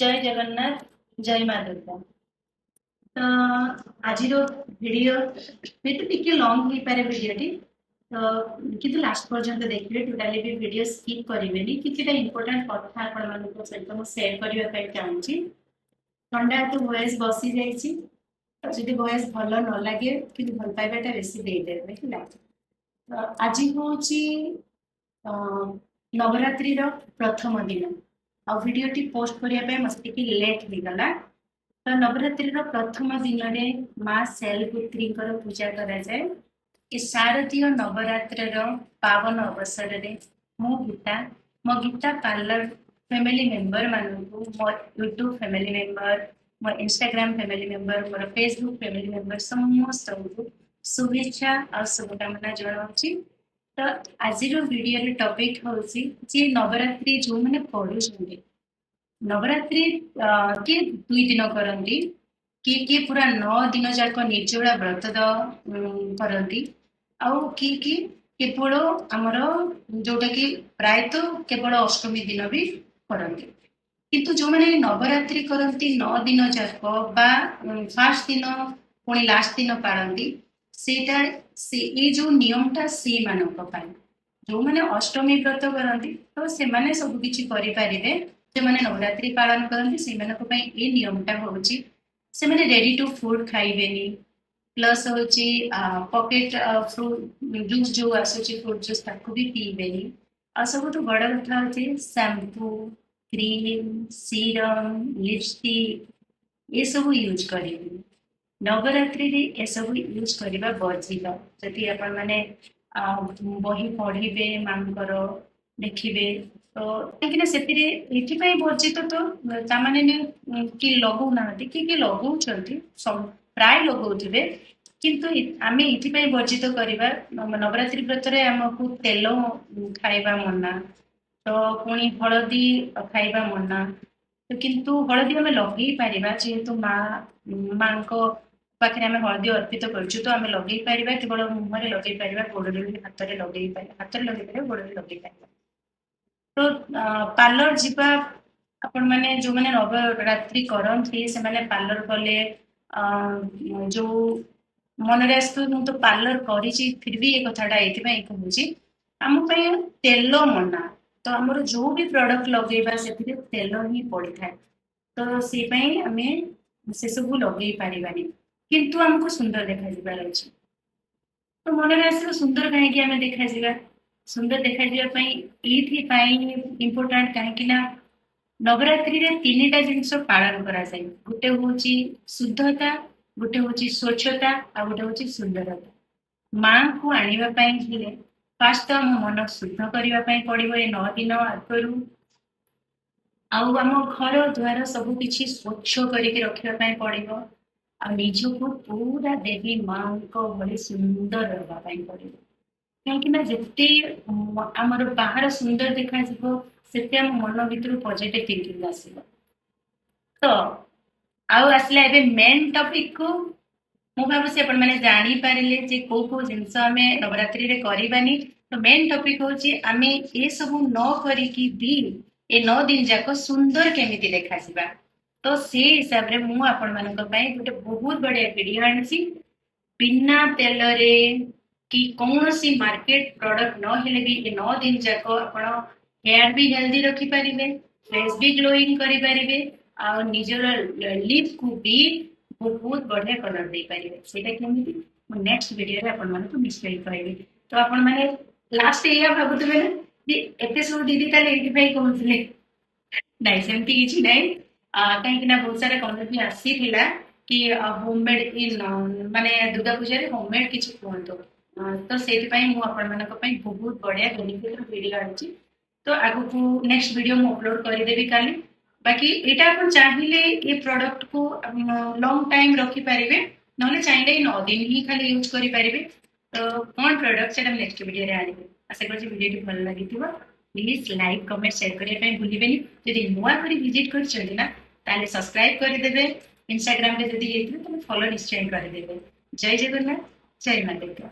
जय जगन्नाथ जय माँ दुर्गा। तो आज वीडियो हुए तो टिके लंग हो पारे वीडियोटी तो किंतु लास्ट पर्यंत देखिए टोटाली भी वीडियो स्किप करेंगे किसी इंपोर्टाट कथा आपण सहित मुझे सेयार करने चाहूँगी। ठंडा तो वॉइस बसी जाइए तो जी वॉइस भल न लगे कि भल पाइबाटा बेसी देदेवे है। तो आज हूँ नवरात्रि प्रथम दिन आ भिडटी पोस्ट करने मत लेट हो गला। तो नवरात्रि प्रथम दिन में माँ शैलपुत्री पूजा कराए। ये शारदीय नवरात्र पावन अवसर में मो गीता मो गीता पार्लर फैमिली मेंबर मानू मो यूट्यूब फैमिली मेंबर मो इंस्टाग्राम फैमिली मेंबर मोर फेसबुक फैमिली मेंबर समस्त शुभेच्छा और शुभकामना जनाऊँगी। तो आज वीडियो टॉपिक हूँ जे नवरात्रि जो मैंने पढ़ुं नवरात्रि किए 2 दिन करती किए किए पूरा 9 दिन जाक निर्जला व्रत करती आउ किए किए केवल आमर जोटा कि प्रायतः केवल अष्टमी दिन भी करती किंतु जो मैंने नवरात्रि करती 9 दिन जाक फास्ट दिन पुणी लास्ट दिन पारती सेटा से ये जो नियमटा सी मानी जो मैंने अष्टमी व्रत करती तो से माने सब किछि करि पारिबे। जो मैंने नवरात्रि पालन करती से ये नियमटा हूँ से मैंने रेडी टू फूड खाइबेनी प्लस हूँ पकेट फ्रूट जूस जो आसूची फ्रूट जूस ताकू भी पीबेनी आ सब तो बड़ कथा हूँ शैम्पू क्रीम सीरम लिपस्टिक ये सब यूज करेंगे। नवरात्रि ए सब यूज करवा वर्जित जदि आपण मैंने बही पढ़े मांकर देखिए तो कहीं से वर्जित तो ताने कि लगौना कि लगौं प्राय लगौथे किंतु आम ये वर्जित करवा नवरात्रि व्रत आमको तेल खाइबा मना तो पुणी हलदी खाइबा मना तो किंतु हलदी आम लगे पार जेहेतु माँ पाखे आम हलदी अर्पित करुँ तो आम लगे पार केवल मुहर लगे पार गोड़े हाथ में लगे हाथ में लगे पार गोड़े लगे पार। तो पार्लर जीवा आपण मैंने जो मैंने नवरात्रि करती से मैंने पार्लर गले जो मन आसु तो पार्लर कर फिर भी ये कथाटा ये कहूँ आम तेल मना तो आमर जो भी प्रोडक्ट लगेगा से तेल ही पड़ी था तो सी आम से सब लगे पारानी किंतु आमको सुंदर देखा जाबार अच्छे तो मन आस सुंदर कहीं देखा सुंदर देखा ये इम्पोर्टाट कहीं नवरात्रि रे 3टा जिनस पालन करा जाए गोटे हूँ शुद्धता गोटे हूँ स्वच्छता आ गोटे हूँ सुंदरता। माँ को आने फास्ट तो आम मन शुद्ध करने पड़ो ये 9 दिन आगु आम घर द्वार सब किसी स्वच्छ करके रखापी पड़ो आ निजको पूरा देवी माँ भली सुंदर रही पड़ो कहीं जिते आमर बाहर सुंदर देखा से मन भर पॉजिटिव थिंकिंग आसो। तो आउ आसला एबे मेन टॉपिक को मु भावुँ आपण मैंने जानी पारे जे को जिनस आम नवरात्रि रे करबानी तो मेन टॉपिक हूँ आम ये सब न करिकी भी ए 9 दिन जाक सुंदर केमिति देखा तो से हिसाब रे मु आपण मानक पई गोटे बहुत बढ़िया वीडियो आनी बिना तेल रे कि कौन सी मार्केट प्रोडक्ट न हेले भी ये 9 दिन जाक आपण हेयर भी हेल्दी रखी पारिबे फेस भी ग्लोइंग करि पारिबे आ निजर लिप को भी बहुत बढ़िया कलर दे पारिबे सेटा केमिति मु नेक्स्ट वीडियो रे आपण मानक निश्चय कहबी। तो आपण माने लास्ट या भाबुतबे ना जे एते सब दीदी ताले एति भाई कहउथले नहीं सेमती किछि नहीं कहीं बहुत सारा कमेंट भी आसी थिला कि होममेड इन माने दुर्गा पूजा रे होममेड किछि कहंतो तो से बहुत बढ़िया बेनिफिट वीडियो आनी तो आगु नेक्स्ट वीडियो मु अपलोड करदेवी काली बाकी यहाँ आप चाहिए ये प्रोडक्ट को लॉन्ग टाइम रखिपारे ना चाहिए 9 दिन ही खाली यूज करें तो कौन प्रोडक्ट से नेक्स्ट वीडियो रे आनी आशा कर वीडियो भल लगी प्लीज लाइक कमेंट शेयर करने भूलें जब नुआ कर विजिट कर सब्सक्राइब करदे इंस्टाग्राम रे जब तो फॉलो निश्चय करदे। जय जगन्नाथ जय माता।